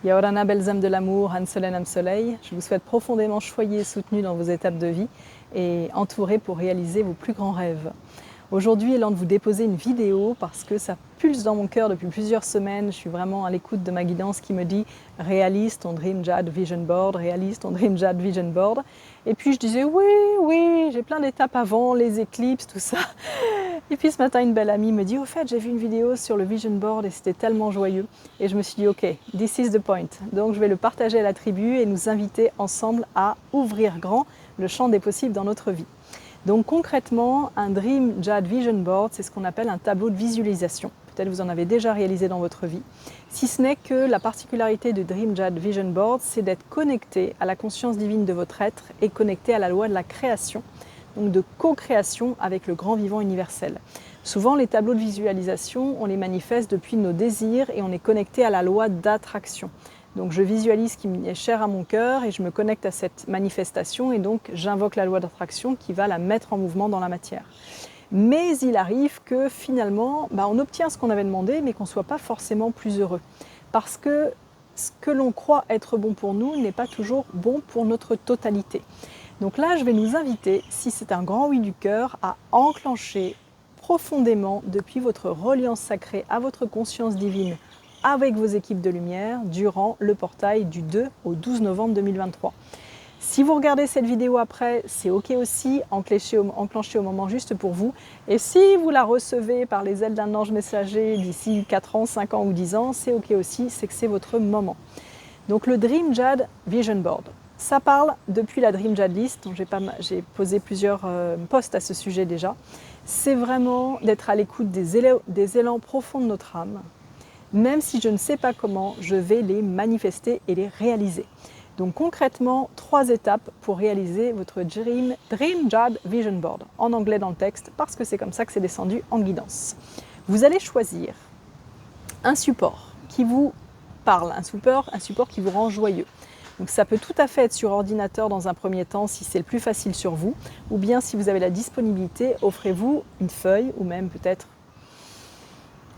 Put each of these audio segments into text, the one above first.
Yaorana, belles âmes de l'amour, Hanselen, âme soleil. Je vous souhaite profondément choyés et soutenus dans vos étapes de vie et entourés pour réaliser vos plus grands rêves. Aujourd'hui, il est l'heure de vous déposer une vidéo parce que ça pulse dans mon cœur depuis plusieurs semaines. Je suis vraiment à l'écoute de ma guidance qui me dit « réalise ton Dream Jade Vision Board, réalise ton Dream Jade Vision Board ». Et puis je disais « oui, j'ai plein d'étapes avant, les éclipses, tout ça ». Et puis ce matin, une belle amie me dit « Au fait, j'ai vu une vidéo sur le Vision Board et c'était tellement joyeux ». Et je me suis dit « Ok, this is the point ». Donc je vais le partager à la tribu et nous inviter ensemble à ouvrir grand le champ des possibles dans notre vie. Donc concrètement, un Dream Jade Vision Board, c'est ce qu'on appelle un tableau de visualisation. Peut-être vous en avez déjà réalisé dans votre vie. Si ce n'est que la particularité du Dream Jade Vision Board, c'est d'être connecté à la conscience divine de votre être et connecté à la loi de la création, donc de co-création avec le grand vivant universel. Souvent, les tableaux de visualisation, on les manifeste depuis nos désirs et on est connecté à la loi d'attraction. Donc je visualise ce qui est cher à mon cœur et je me connecte à cette manifestation et donc j'invoque la loi d'attraction qui va la mettre en mouvement dans la matière. Mais il arrive que finalement, on obtient ce qu'on avait demandé mais qu'on ne soit pas forcément plus heureux. Parce que ce que l'on croit être bon pour nous n'est pas toujours bon pour notre totalité. Donc là, je vais nous inviter, si c'est un grand oui du cœur, à enclencher profondément depuis votre reliance sacrée à votre conscience divine avec vos équipes de lumière durant le portail du 2 au 12 novembre 2023. Si vous regardez cette vidéo après, c'est ok aussi, enclenché au moment juste pour vous. Et si vous la recevez par les ailes d'un ange messager d'ici 4 ans, 5 ans ou 10 ans, c'est ok aussi, c'est que c'est votre moment. Donc le Dream Jade Vision Board, ça parle depuis la Dream Jade List, dont j'ai posé plusieurs posts à ce sujet déjà. C'est vraiment d'être à l'écoute des élans profonds de notre âme. Même si je ne sais pas comment, je vais les manifester et les réaliser. Donc concrètement, 3 étapes pour réaliser votre Dream Jade Vision Board, en anglais dans le texte, parce que c'est comme ça que c'est descendu en guidance. Vous allez choisir un support qui vous parle, un support qui vous rend joyeux. Donc ça peut tout à fait être sur ordinateur dans un premier temps si c'est le plus facile sur vous, ou bien si vous avez la disponibilité, offrez-vous une feuille ou même peut-être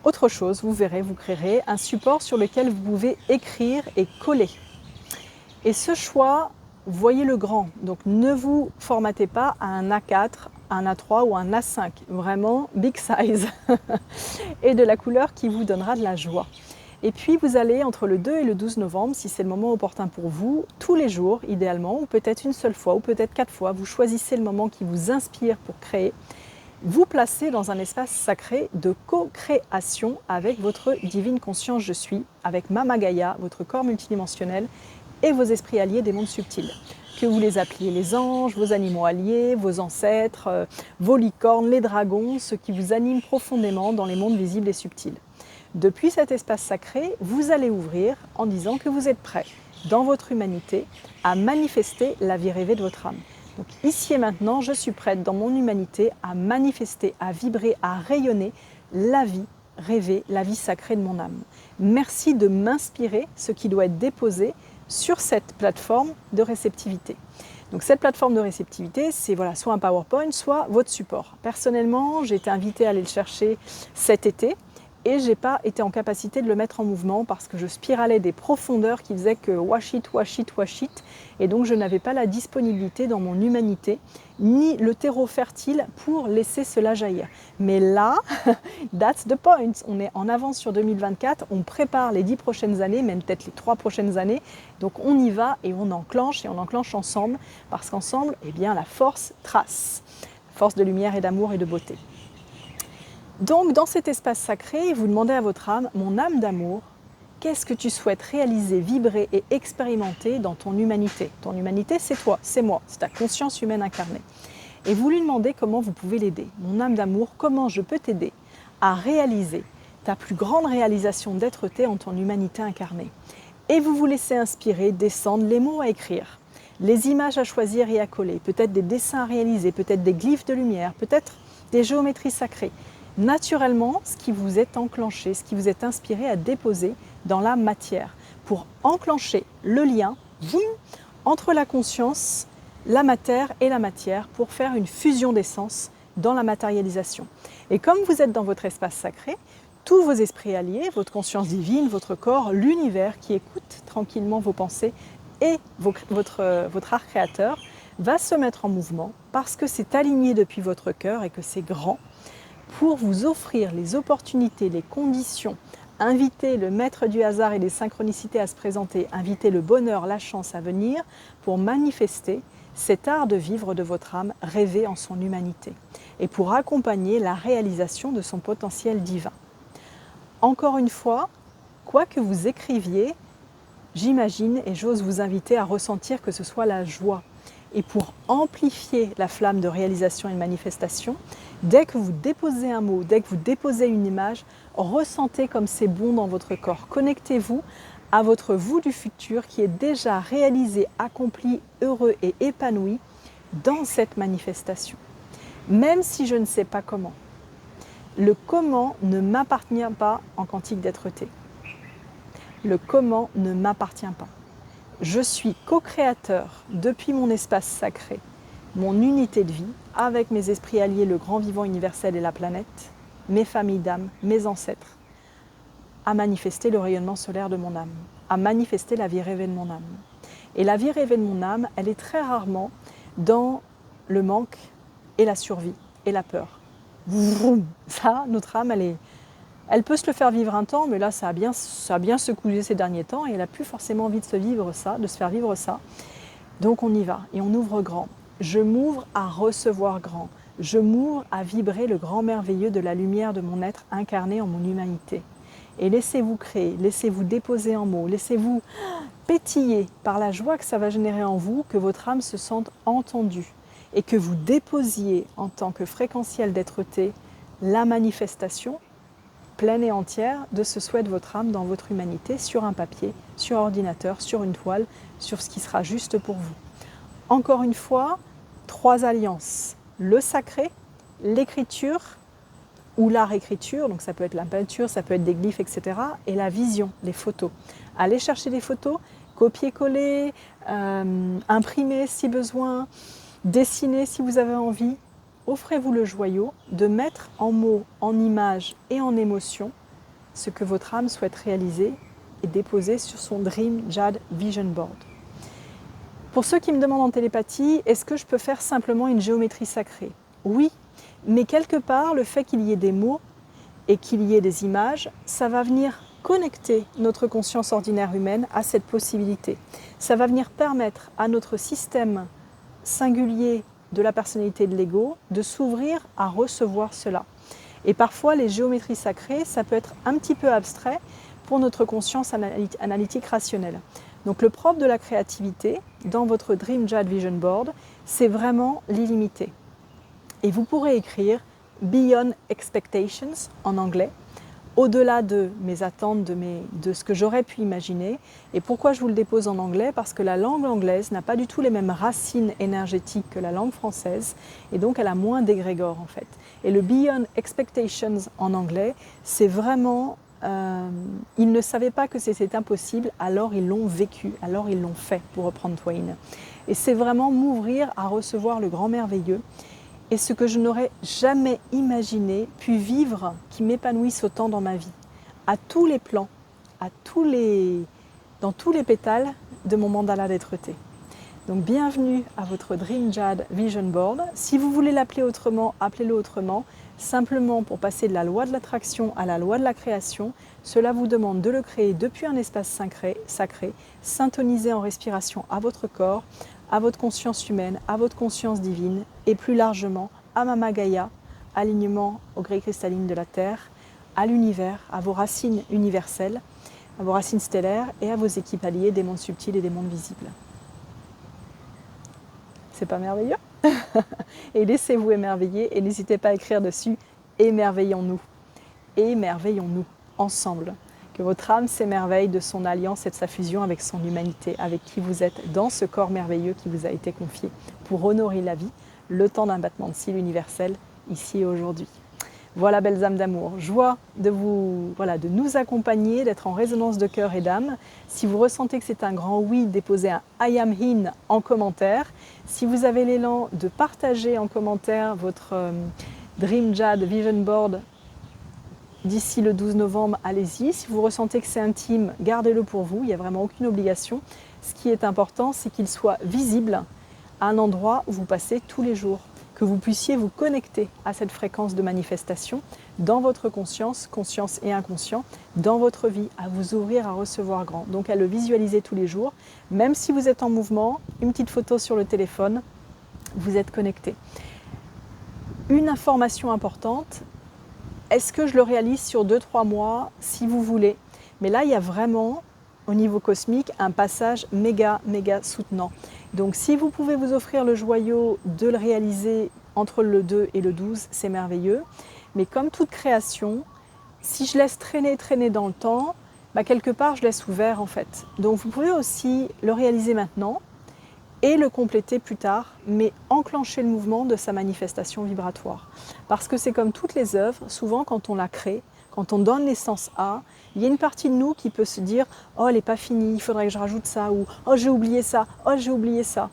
autre chose, vous verrez, vous créerez un support sur lequel vous pouvez écrire et coller. Et ce choix, voyez-le grand. Donc ne vous formatez pas à un A4, un A3 ou un A5. Vraiment big size. Et de la couleur qui vous donnera de la joie. Et puis vous allez entre le 2 et le 12 novembre, si c'est le moment opportun pour vous, tous les jours idéalement, ou peut-être une seule fois, ou peut-être 4 fois, vous choisissez le moment qui vous inspire pour créer. Vous placez dans un espace sacré de co-création avec votre divine conscience je suis, avec Mama Gaïa, votre corps multidimensionnel et vos esprits alliés des mondes subtils. Que vous les appeliez les anges, vos animaux alliés, vos ancêtres, vos licornes, les dragons, ceux qui vous animent profondément dans les mondes visibles et subtils. Depuis cet espace sacré, vous allez ouvrir en disant que vous êtes prêt, dans votre humanité, à manifester la vie rêvée de votre âme. Donc ici et maintenant, je suis prête dans mon humanité à manifester, à vibrer, à rayonner la vie rêvée, la vie sacrée de mon âme. Merci de m'inspirer ce qui doit être déposé sur cette plateforme de réceptivité. Donc cette plateforme de réceptivité, c'est soit un PowerPoint, soit votre support. Personnellement, j'ai été invitée à aller le chercher cet été. Et je n'ai pas été en capacité de le mettre en mouvement parce que je spiralais des profondeurs qui faisaient que wash it. Et donc je n'avais pas la disponibilité dans mon humanité, ni le terreau fertile pour laisser cela jaillir. Mais là, that's the point. On est en avance sur 2024, on prépare les 10 prochaines années, même peut-être les 3 prochaines années. Donc on y va et on enclenche ensemble, parce qu'ensemble, la force trace. Force de lumière et d'amour et de beauté. Donc, dans cet espace sacré, vous demandez à votre âme, mon âme d'amour, qu'est-ce que tu souhaites réaliser, vibrer et expérimenter dans ton humanité? Ton humanité, c'est toi, c'est moi, c'est ta conscience humaine incarnée. Et vous lui demandez comment vous pouvez l'aider. Mon âme d'amour, comment je peux t'aider à réaliser ta plus grande réalisation d'être-té en ton humanité incarnée? Et vous vous laissez inspirer, descendre les mots à écrire, les images à choisir et à coller, peut-être des dessins à réaliser, peut-être des glyphes de lumière, peut-être des géométries sacrées. Naturellement, ce qui vous est enclenché, ce qui vous est inspiré à déposer dans la matière pour enclencher le lien entre la conscience, la matière et la matière pour faire une fusion d'essence dans la matérialisation. Et comme vous êtes dans votre espace sacré, tous vos esprits alliés, votre conscience divine, votre corps, l'univers qui écoute tranquillement vos pensées et votre art créateur va se mettre en mouvement parce que c'est aligné depuis votre cœur et que c'est grand pour vous offrir les opportunités, les conditions, inviter le maître du hasard et des synchronicités à se présenter, inviter le bonheur, la chance à venir pour manifester cet art de vivre de votre âme rêvé en son humanité et pour accompagner la réalisation de son potentiel divin. Encore une fois, quoi que vous écriviez, j'imagine et j'ose vous inviter à ressentir que ce soit la joie. Et pour amplifier la flamme de réalisation et de manifestation, dès que vous déposez un mot, dès que vous déposez une image, ressentez comme c'est bon dans votre corps. Connectez-vous à votre vous du futur qui est déjà réalisé, accompli, heureux et épanoui dans cette manifestation. Même si je ne sais pas comment. Le comment ne m'appartient pas en quantique d'être-té. Le comment ne m'appartient pas. Je suis co-créateur depuis mon espace sacré, mon unité de vie, avec mes esprits alliés, le grand vivant universel et la planète, mes familles d'âmes, mes ancêtres, à manifester le rayonnement solaire de mon âme, à manifester la vie rêvée de mon âme. Et la vie rêvée de mon âme, elle est très rarement dans le manque et la survie et la peur. Ça, notre âme, elle peut se le faire vivre un temps, mais là, ça a bien secoué ces derniers temps et elle n'a plus forcément envie de se faire vivre ça. Donc on y va et on ouvre grand. Je m'ouvre à recevoir grand. Je m'ouvre à vibrer le grand merveilleux de la lumière de mon être incarné en mon humanité. Et laissez-vous créer, laissez-vous déposer en mots, laissez-vous pétiller par la joie que ça va générer en vous, que votre âme se sente entendue et que vous déposiez en tant que fréquentiel d'être-té la manifestation pleine et entière de ce souhait de votre âme dans votre humanité sur un papier, sur un ordinateur, sur une toile, sur ce qui sera juste pour vous. Encore une fois, 3 alliances. Le sacré, l'écriture ou l'art-écriture, donc ça peut être la peinture, ça peut être des glyphes, etc. Et la vision, les photos. Allez chercher des photos, copier-coller, imprimer si besoin, dessiner si vous avez envie. Offrez-vous le joyau de mettre en mots, en images et en émotions ce que votre âme souhaite réaliser et déposer sur son Dream Jad Vision Board. Pour ceux qui me demandent en télépathie, est-ce que je peux faire simplement une géométrie sacrée? Oui, mais quelque part, le fait qu'il y ait des mots et qu'il y ait des images, ça va venir connecter notre conscience ordinaire humaine à cette possibilité. Ça va venir permettre à notre système singulier de la personnalité de l'ego de s'ouvrir à recevoir cela. Et parfois, les géométries sacrées, ça peut être un petit peu abstrait pour notre conscience analytique rationnelle. Donc le propre de la créativité dans votre Dream Jad Vision Board, c'est vraiment l'illimité. Et vous pourrez écrire Beyond Expectations en anglais, au-delà de mes attentes, de ce que j'aurais pu imaginer. Et pourquoi je vous le dépose en anglais? Parce que la langue anglaise n'a pas du tout les mêmes racines énergétiques que la langue française, et donc elle a moins d'égrégore en fait. Et le Beyond Expectations en anglais, c'est vraiment... ils ne savaient pas que c'était impossible, alors ils l'ont vécu, alors ils l'ont fait, pour reprendre Twain. Et c'est vraiment m'ouvrir à recevoir le grand merveilleux, et ce que je n'aurais jamais imaginé, pu vivre, qui m'épanouisse autant dans ma vie, à tous les plans, dans tous les pétales de mon mandala d'être-té. Donc bienvenue à votre Dream Jad Vision Board. Si vous voulez l'appeler autrement, appelez-le autrement. Simplement pour passer de la loi de l'attraction à la loi de la création, cela vous demande de le créer depuis un espace sacré, syntonisé en respiration à votre corps, à votre conscience humaine, à votre conscience divine et plus largement à Mama Gaïa, alignement aux grès cristallines de la Terre, à l'univers, à vos racines universelles, à vos racines stellaires et à vos équipes alliées des mondes subtils et des mondes visibles. C'est pas merveilleux? Et laissez-vous émerveiller et n'hésitez pas à écrire dessus « Émerveillons-nous ». Émerveillons-nous ensemble. Que votre âme s'émerveille de son alliance et de sa fusion avec son humanité, avec qui vous êtes dans ce corps merveilleux qui vous a été confié pour honorer la vie, le temps d'un battement de cils universel, ici et aujourd'hui. Voilà, belles âmes d'amour, joie de nous accompagner, d'être en résonance de cœur et d'âme. Si vous ressentez que c'est un grand oui, déposez un I am in en commentaire. Si vous avez l'élan de partager en commentaire votre Dream Jad Vision Board, d'ici le 12 novembre, allez-y. Si vous ressentez que c'est intime, gardez-le pour vous, il n'y a vraiment aucune obligation. Ce qui est important, c'est qu'il soit visible à un endroit où vous passez tous les jours, que vous puissiez vous connecter à cette fréquence de manifestation dans votre conscience, conscience et inconscient, dans votre vie, à vous ouvrir à recevoir grand. Donc à le visualiser tous les jours, même si vous êtes en mouvement, une petite photo sur le téléphone, vous êtes connecté. Une information importante, est-ce que je le réalise sur 2-3 mois, si vous voulez? Mais là, il y a vraiment, au niveau cosmique, un passage méga soutenant. Donc si vous pouvez vous offrir le joyau de le réaliser entre le 2 et le 12, c'est merveilleux. Mais comme toute création, si je laisse traîner dans le temps, quelque part je laisse ouvert en fait. Donc vous pouvez aussi le réaliser maintenant et le compléter plus tard, mais enclencher le mouvement de sa manifestation vibratoire. Parce que c'est comme toutes les œuvres, souvent quand on la crée, quand on donne naissance à, il y a une partie de nous qui peut se dire « Oh, elle n'est pas finie, il faudrait que je rajoute ça » ou « Oh, j'ai oublié ça, oh, j'ai oublié ça ».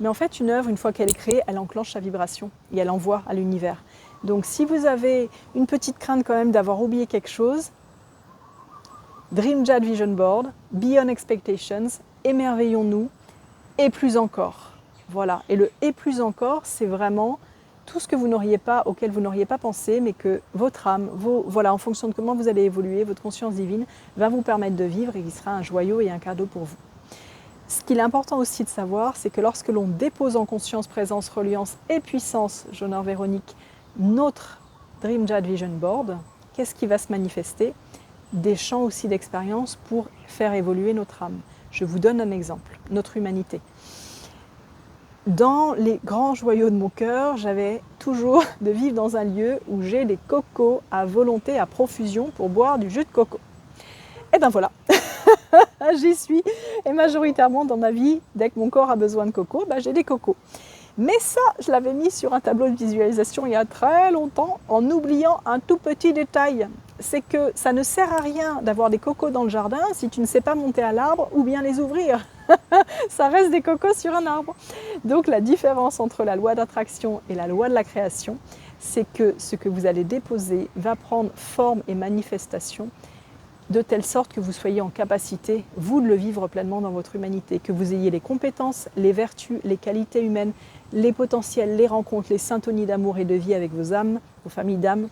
Mais en fait, une œuvre, une fois qu'elle est créée, elle enclenche sa vibration et elle envoie à l'univers. Donc si vous avez une petite crainte quand même d'avoir oublié quelque chose, Dream Jad Vision Board, Beyond Expectations, émerveillons-nous, et plus encore. Voilà. Et le et plus encore, c'est vraiment tout ce que vous n'auriez pas, auquel vous n'auriez pas pensé, mais que votre âme, voilà, en fonction de comment vous allez évoluer, votre conscience divine va vous permettre de vivre et qui sera un joyau et un cadeau pour vous. Ce qu'il est important aussi de savoir, c'est que lorsque l'on dépose en conscience, présence, reliance et puissance, Jauneur Véronique, notre Dream Jad Vision Board, qu'est-ce qui va se manifester? Des champs aussi d'expérience pour faire évoluer notre âme. Je vous donne un exemple, notre humanité. Dans les grands joyaux de mon cœur, j'avais toujours de vivre dans un lieu où j'ai des cocos à volonté, à profusion pour boire du jus de coco. Et ben voilà, j'y suis. Et majoritairement dans ma vie, dès que mon corps a besoin de coco, j'ai des cocos. Mais ça, je l'avais mis sur un tableau de visualisation il y a très longtemps en oubliant un tout petit détail. C'est que ça ne sert à rien d'avoir des cocos dans le jardin si tu ne sais pas monter à l'arbre ou bien les ouvrir. Ça reste des cocos sur un arbre. Donc la différence entre la loi d'attraction et la loi de la création, c'est que ce que vous allez déposer va prendre forme et manifestation de telle sorte que vous soyez en capacité, vous, de le vivre pleinement dans votre humanité, que vous ayez les compétences, les vertus, les qualités humaines, les potentiels, les rencontres, les syntonies d'amour et de vie avec vos âmes, vos familles d'âmes,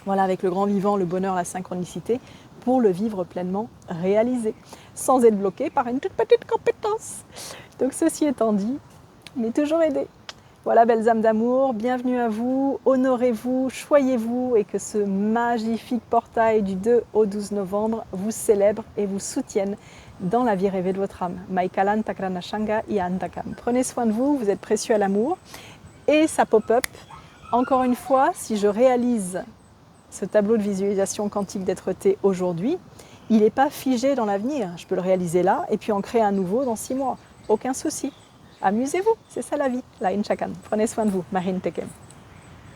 voilà, avec le grand vivant, le bonheur, la synchronicité, pour le vivre pleinement réalisé, sans être bloqué par une toute petite compétence. Donc ceci étant dit, mais toujours aidé. Voilà, belles âmes d'amour, bienvenue à vous, honorez-vous, choyez-vous et que ce magnifique portail du 2 au 12 novembre vous célèbre et vous soutienne dans la vie rêvée de votre âme. Maikalan Takranashanga Iantakam. Prenez soin de vous, vous êtes précieux à l'amour. Et ça pop-up, encore une fois, si je réalise ce tableau de visualisation quantique d'être-té aujourd'hui, il n'est pas figé dans l'avenir. Je peux le réaliser là et puis en créer un nouveau dans 6 mois. Aucun souci. Amusez-vous, c'est ça la vie. La Inchakan. Prenez soin de vous. Marin Tekem.